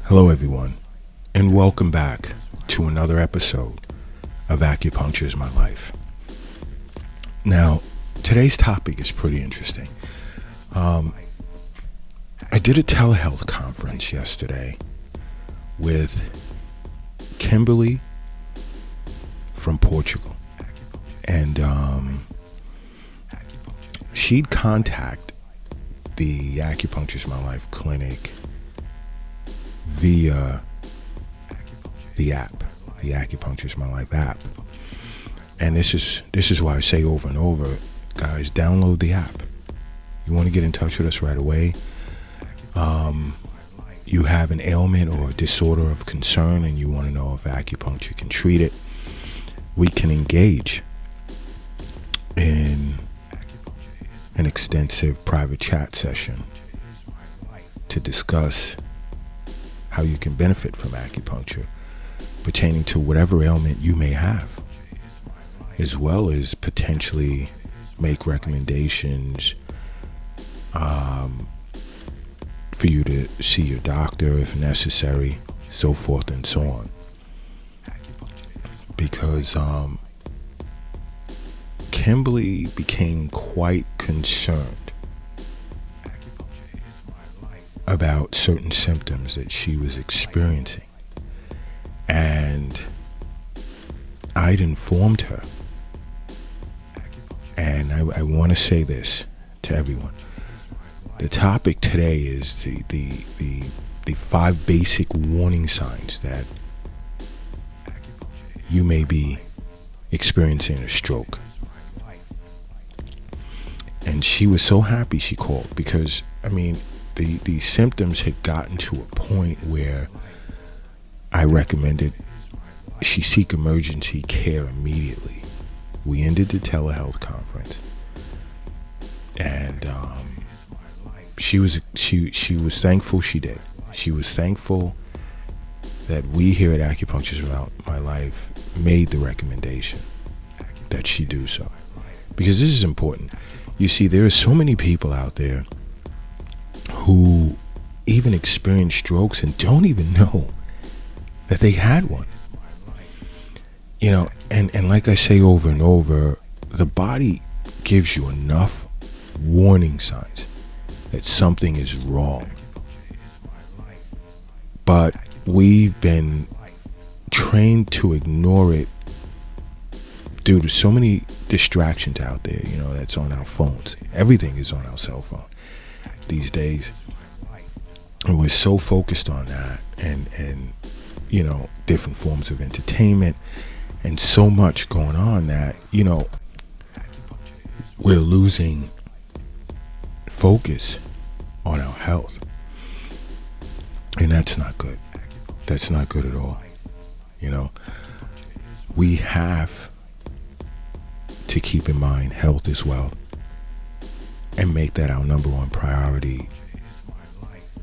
Hello, everyone, and welcome back to another episode of Acupuncture is My Life. Now, today's topic is pretty interesting. I did a telehealth conference yesterday with Kimberly from Portugal, and she'd contact the Acupuncture is My Life clinic via the app, the Acupuncture is My Life app. And this is why I say over and over, guys, download the app. You want to get in touch with us right away. You have an ailment or a disorder of concern and you want to know if acupuncture can treat it. We can engage in an extensive private chat session to discuss how you can benefit from acupuncture pertaining to whatever ailment you may have, as well as potentially make recommendations for you to see your doctor if necessary, so forth and so on. Because Kimberly became quite concerned about certain symptoms that she was experiencing, and I'd informed her, and I want to say this to everyone. The topic today is the 5 basic warning signs that you may be experiencing a stroke. And she was so happy she called because, the symptoms had gotten to a point where I recommended she seek emergency care immediately. We ended the telehealth conference, and she was thankful she did. She was thankful that we here at Acupuncture is My Life made the recommendation that she do so, because this is important. You see, there are so many people out there who even experience strokes and don't even know that they had one. And like I say over and over, the body gives you enough warning signs that something is wrong. But we've been trained to ignore it due to so many distractions out there, that's on our phones. Everything is on our cell phone these days. And we're so focused on that and different forms of entertainment and so much going on that, we're losing focus on our health. And that's not good. That's not good at all. We have to keep in mind health as well and make that our number one priority,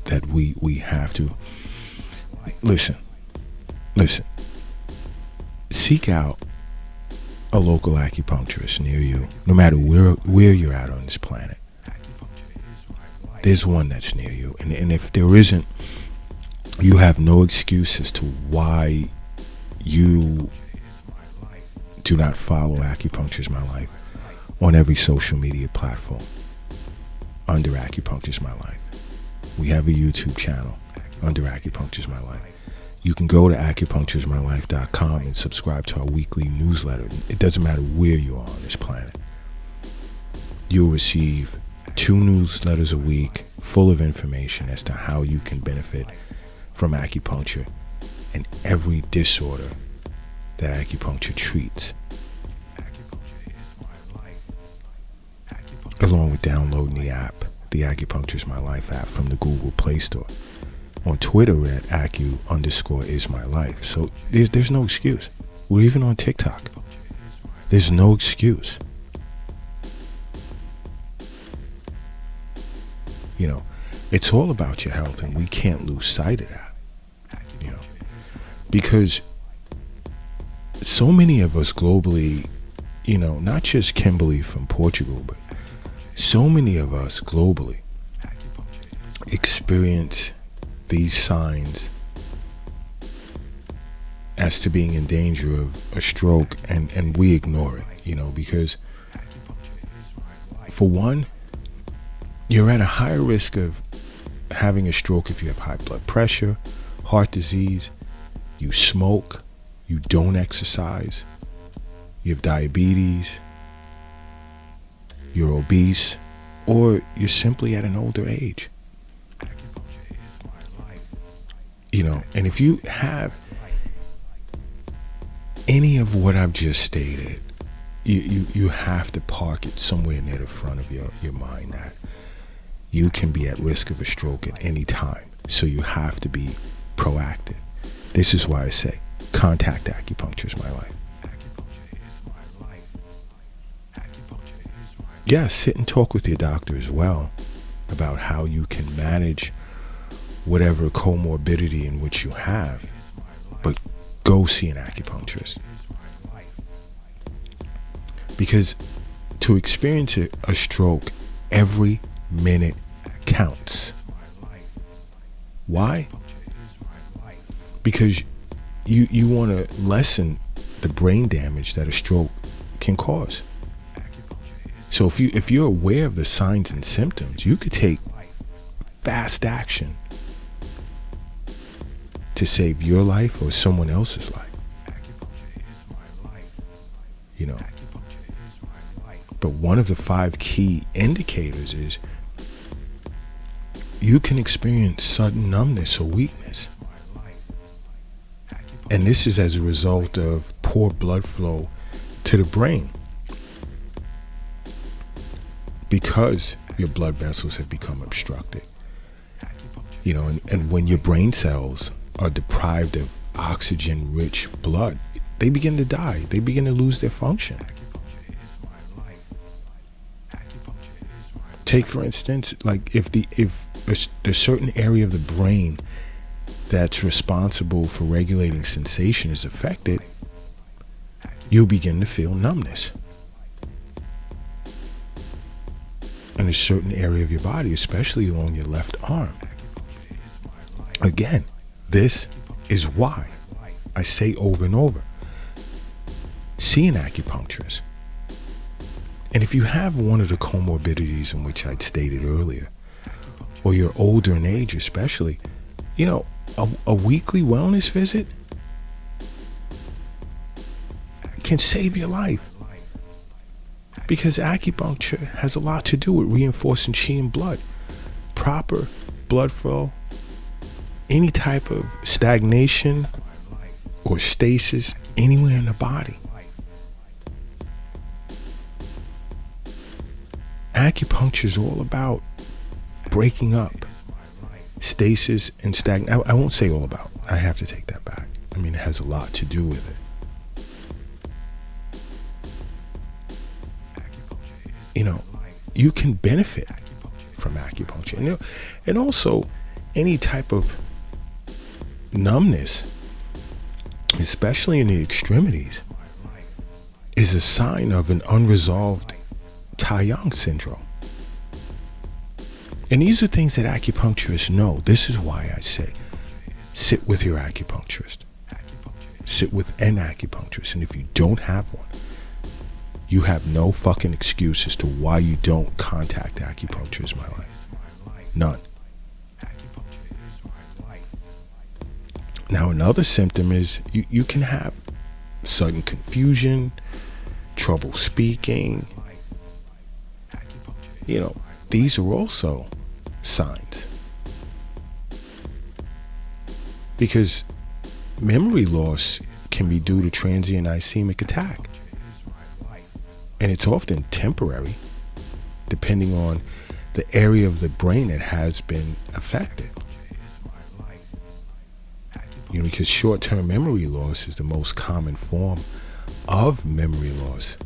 that we have to listen, seek out a local acupuncturist near you, no matter where you're at on this planet. There's one that's near you, and if there isn't, you have no excuse as to why you do not follow Acupuncture is My Life on every social media platform under Acupuncture is My Life. We have a YouTube channel under Acupuncture is My Life. You can go to acupunctureismylife.com and subscribe to our weekly newsletter. It doesn't matter where you are on this planet. You'll receive 2 newsletters a week full of information as to how you can benefit from acupuncture and every disorder that acupuncture treats, along with downloading the app, the Acupuncture is My Life app from the Google Play Store. On Twitter, we're at Acu_is_my_life. So there's no excuse. We're even on TikTok. There's no excuse. It's all about your health, and we can't lose sight of that. Because so many of us globally, not just Kimberly from Portugal, but so many of us globally experience these signs as to being in danger of a stroke, and we ignore it, because for one, you're at a higher risk of having a stroke if you have high blood pressure, heart disease, you smoke, you don't exercise, you have diabetes, you're obese, or you're simply at an older age. And if you have any of what I've just stated, you have to park it somewhere near the front of your mind that you can be at risk of a stroke at any time. So you have to be proactive. This is why I say contact acupuncture is my life. Yeah, sit and talk with your doctor as well about how you can manage whatever comorbidity in which you have, but go see an acupuncturist. Because to experience a stroke, every minute counts. Why? Because you want to lessen the brain damage that a stroke can cause. So if you're aware of the signs and symptoms, you could take fast action to save your life or someone else's life. But one of the 5 key indicators is you can experience sudden numbness or weakness. And this is as a result of poor blood flow to the brain, because your blood vessels have become obstructed. And when your brain cells are deprived of oxygen-rich blood, they begin to die. They begin to lose their function. Take, for instance, like if a certain area of the brain that's responsible for regulating sensation is affected, you begin to feel numbness in a certain area of your body, especially along your left arm. Again, this is why I say over and over, see an acupuncturist. And if you have one of the comorbidities in which I'd stated earlier, or you're older in age especially, a weekly wellness visit can save your life. Because acupuncture has a lot to do with reinforcing chi and blood. Proper blood flow, any type of stagnation or stasis anywhere in the body. Acupuncture is all about breaking up stasis and stagnation. I won't say all about. I have to take that back. It has a lot to do with it. You can benefit from acupuncture. And also any type of numbness, especially in the extremities, is a sign of an unresolved Taiyang syndrome. And these are things that acupuncturists know. This is why I say, sit with your acupuncturist. Sit with an acupuncturist. And if you don't have one, you have no fucking excuse as to why you don't contact acupuncture is my life. None. Now, another symptom is you can have sudden confusion, trouble speaking. These are also signs. Because memory loss can be due to transient ischemic attack. And it's often temporary, depending on the area of the brain that has been affected. Because short-term memory loss is the most common form of memory loss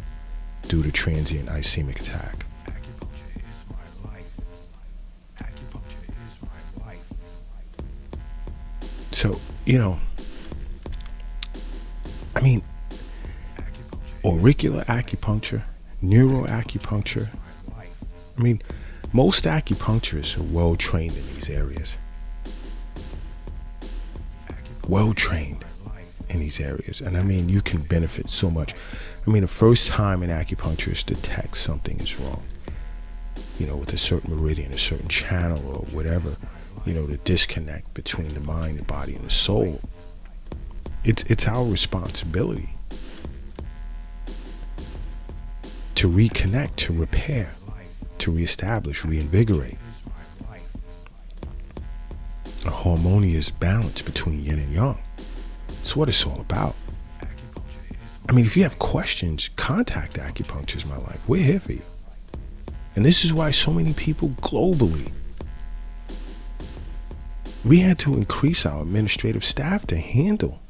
due to transient ischemic attack. So, auricular acupuncture, neuroacupuncture. Most acupuncturists are well trained in these areas. Well trained in these areas. And I mean, you can benefit so much. I mean, the first time an acupuncturist detects something is wrong, with a certain meridian, a certain channel or whatever, the disconnect between the mind, the body, and the soul, it's our responsibility to reconnect, to repair, to reestablish, reinvigorate a harmonious balance between yin and yang. It's what it's all about. I mean, if you have questions, contact Acupuncture's My Life. We're here for you. And this is why so many people globally, we had to increase our administrative staff to handle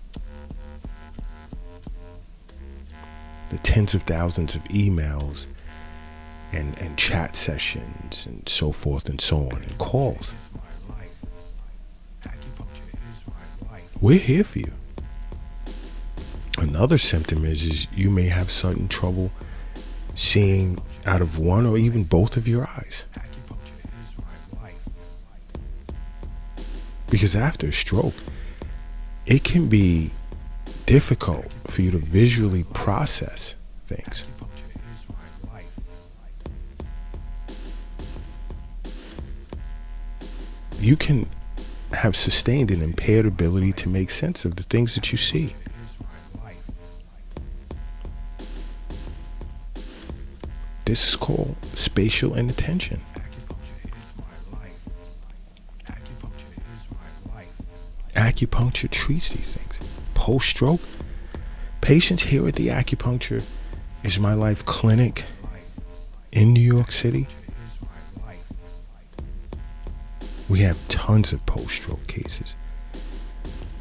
the tens of thousands of emails and chat sessions and so forth and so on, and calls. We're here for you. Another symptom is you may have sudden trouble seeing out of one or even both of your eyes. Because after a stroke, it can be difficult for you to visually process things. You can have sustained an impaired ability to make sense of the things that you see. This is called spatial inattention. Acupuncture treats these things. Post-stroke, patients here at the Acupuncture is My Life clinic in New York City, we have tons of post-stroke cases,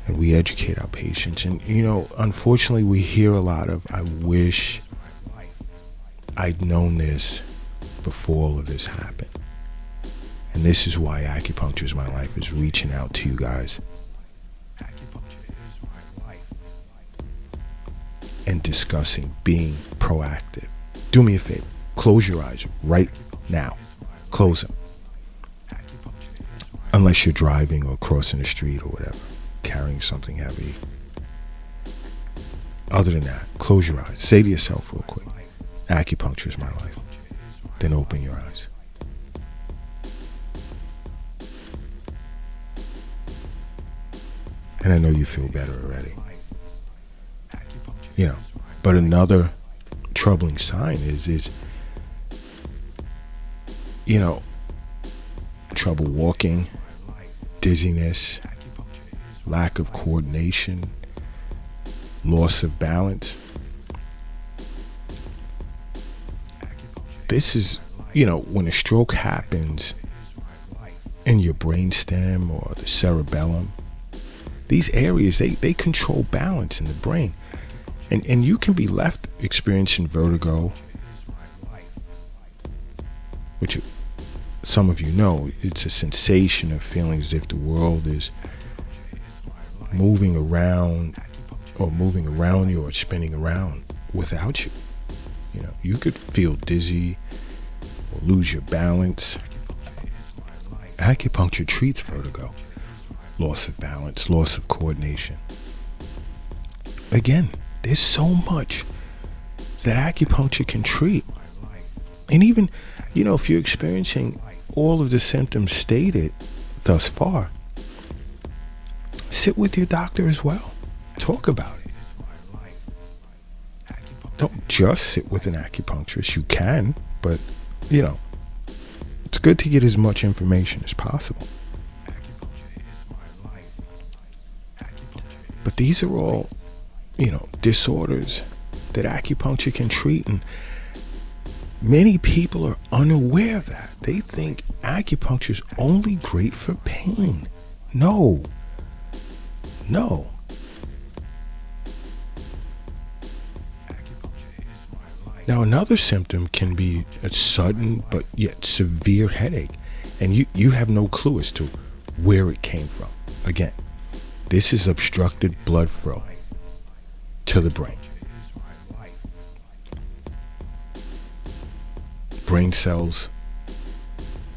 and we educate our patients. And unfortunately, we hear a lot of, I wish I'd known this before all of this happened. And this is why Acupuncture's My Life is reaching out to you guys and discussing being proactive. Do me a favor, close your eyes right now. Close them. Unless you're driving or crossing the street or whatever, carrying something heavy. Other than that, close your eyes. Say to yourself real quick, Acupuncture is my life. Then open your eyes. And I know you feel better already. But another troubling sign is trouble walking, dizziness, lack of coordination, loss of balance. This is, when a stroke happens in your brainstem or the cerebellum, these areas, they control balance in the brain. And you can be left experiencing vertigo, which some of you know, it's a sensation of feeling as if the world is moving around you or spinning around without you. You could feel dizzy or lose your balance. Acupuncture treats vertigo, loss of balance, loss of coordination. Again, there's so much that acupuncture can treat. And even, if you're experiencing all of the symptoms stated thus far, sit with your doctor as well. Talk about it. Don't just sit with an acupuncturist. You can, but, it's good to get as much information as possible. But these are all, disorders that acupuncture can treat, and many people are unaware of that. They think acupuncture is only great for pain. No. Now, another symptom can be a sudden but yet severe headache, and you have no clue as to where it came from. Again, this is obstructed blood flow to the brain. Brain cells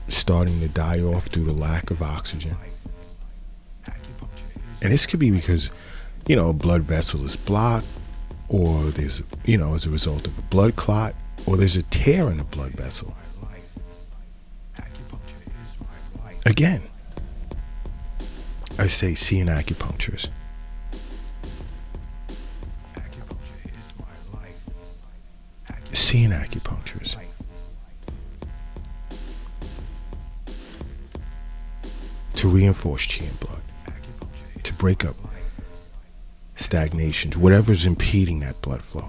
starting to die off due to lack of oxygen. And this could be because a blood vessel is blocked, or there's, as a result of a blood clot, or there's a tear in a blood vessel. Again, I say see an acupuncturist. See an acupuncturist. To reinforce chi and blood, to break up stagnations, whatever's impeding that blood flow.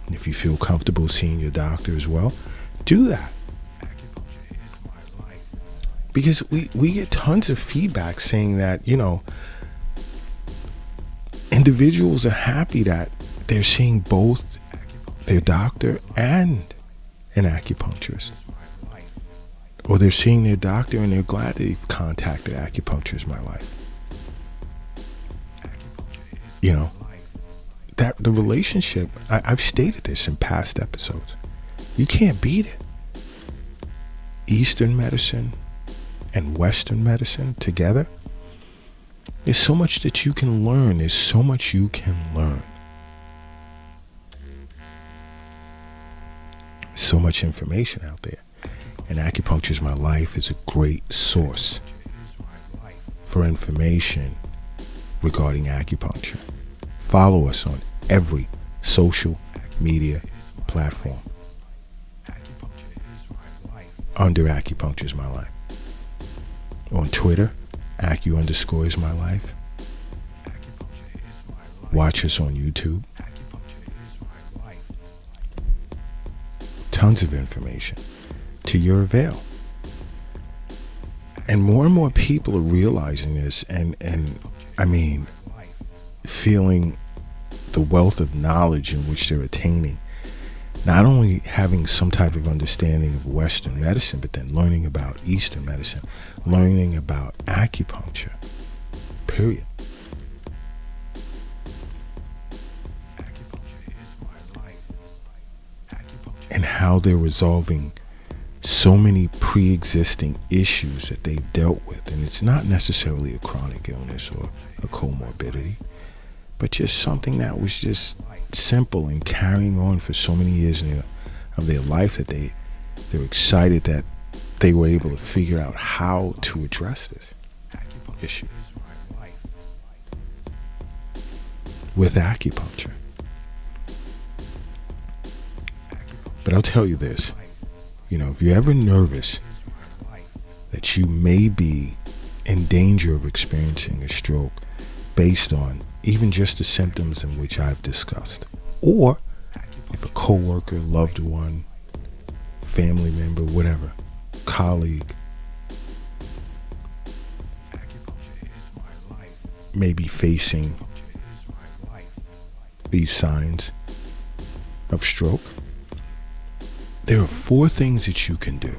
And if you feel comfortable seeing your doctor as well, do that. Because we get tons of feedback saying that, individuals are happy that they're seeing both their doctor and an acupuncturist. Or they're seeing their doctor and they're glad they've contacted Acupuncture is my life. That the relationship, I've stated this in past episodes, you can't beat it. Eastern medicine and Western medicine together, there's so much that you can learn. There's so much you can learn. So much information out there. And Acupuncture is my life is a great source for information regarding acupuncture. Follow us on every social media platform under Acupuncture is my life. On Twitter, Acu_is my life. Watch us on YouTube. Tons of information to your avail. And more people are realizing this and feeling the wealth of knowledge in which they're attaining. Not only having some type of understanding of Western medicine, but then learning about Eastern medicine, learning about acupuncture, period. And how they're resolving so many pre-existing issues that they've dealt with. And it's not necessarily a chronic illness or a comorbidity, but just something that was just simple and carrying on for so many years of their life that they're excited that they were able to figure out how to address this issue with acupuncture. But I'll tell you this, if you're ever nervous that you may be in danger of experiencing a stroke based on even just the symptoms in which I've discussed, or if a coworker, loved one, family member, whatever, colleague may be facing these signs of stroke, there are 4 things that you can do.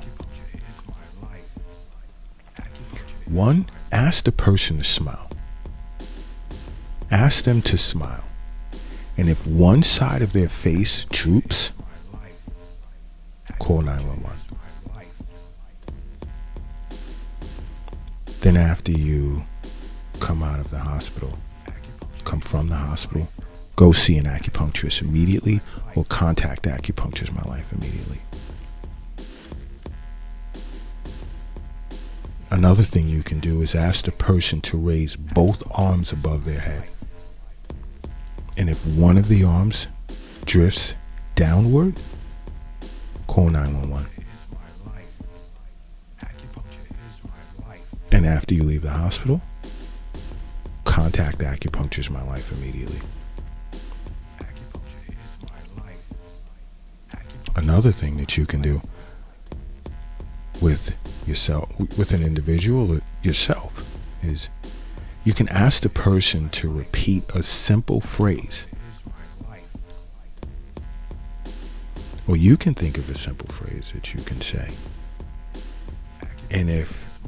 1, ask the person to smile. Ask them to smile. And if one side of their face droops, call 911. Then after you come from the hospital, go see an acupuncturist immediately or contact Acupuncture is my life immediately. Another thing you can do is ask the person to raise both arms above their head. And if one of the arms drifts downward, call 911. And after you leave the hospital, contact Acupuncture is my life immediately. Another thing that you can do with yourself, with an individual or yourself, is you can ask the person to repeat a simple phrase. Or you can think of a simple phrase that you can say. And if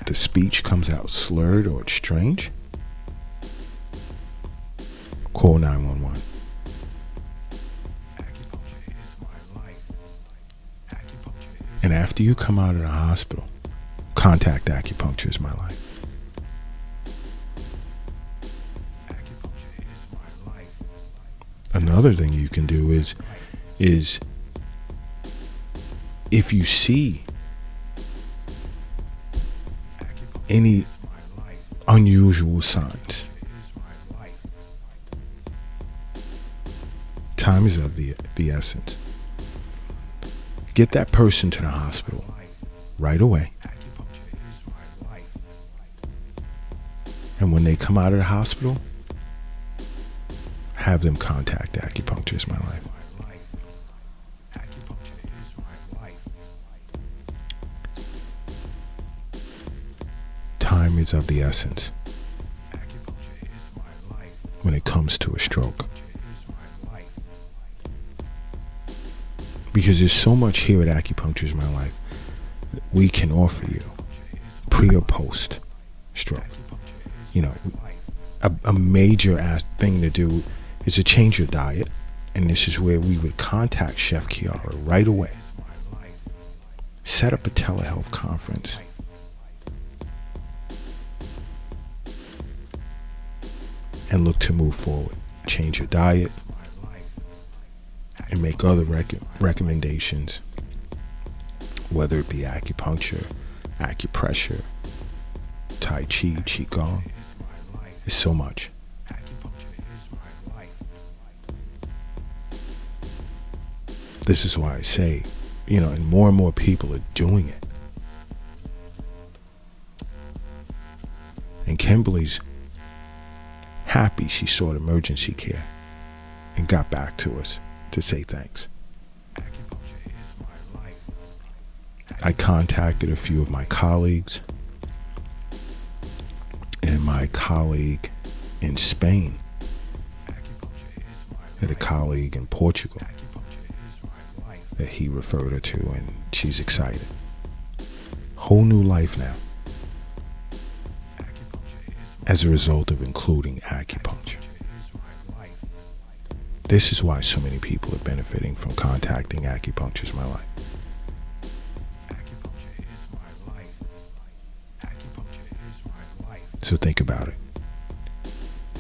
the speech comes out slurred or it's strange, call 911. And after you come out of the hospital, contact Acupuncture is my life. Another thing you can do is if you see any unusual signs, time is of the essence. Get that person to the hospital right away. And when they come out of the hospital, have them contact Acupuncture is My Life. Time is of the essence when it comes to a stroke. Because there's so much here at Acupuncture is My Life that we can offer you pre or post stroke. You know, a major thing to do is to change your diet. And this is where we would contact Chef Kiara right away. Set up a telehealth conference. And look to move forward. Change your diet. And make other recommendations. Whether it be acupuncture, acupressure, Tai Chi, Qigong. It's so much. This is why I say, you know, and more people are doing it. And Kimberly's happy she sought emergency care and got back to us to say thanks. I contacted a few of my colleagues, and my colleague in Spain had a colleague in Portugal that he referred her to, and she's excited. Whole new life now as a result of including acupuncture. This is why so many people are benefiting from contacting Acupuncture is My Life. So think about it.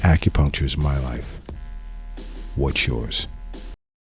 Acupuncture is my life. What's yours?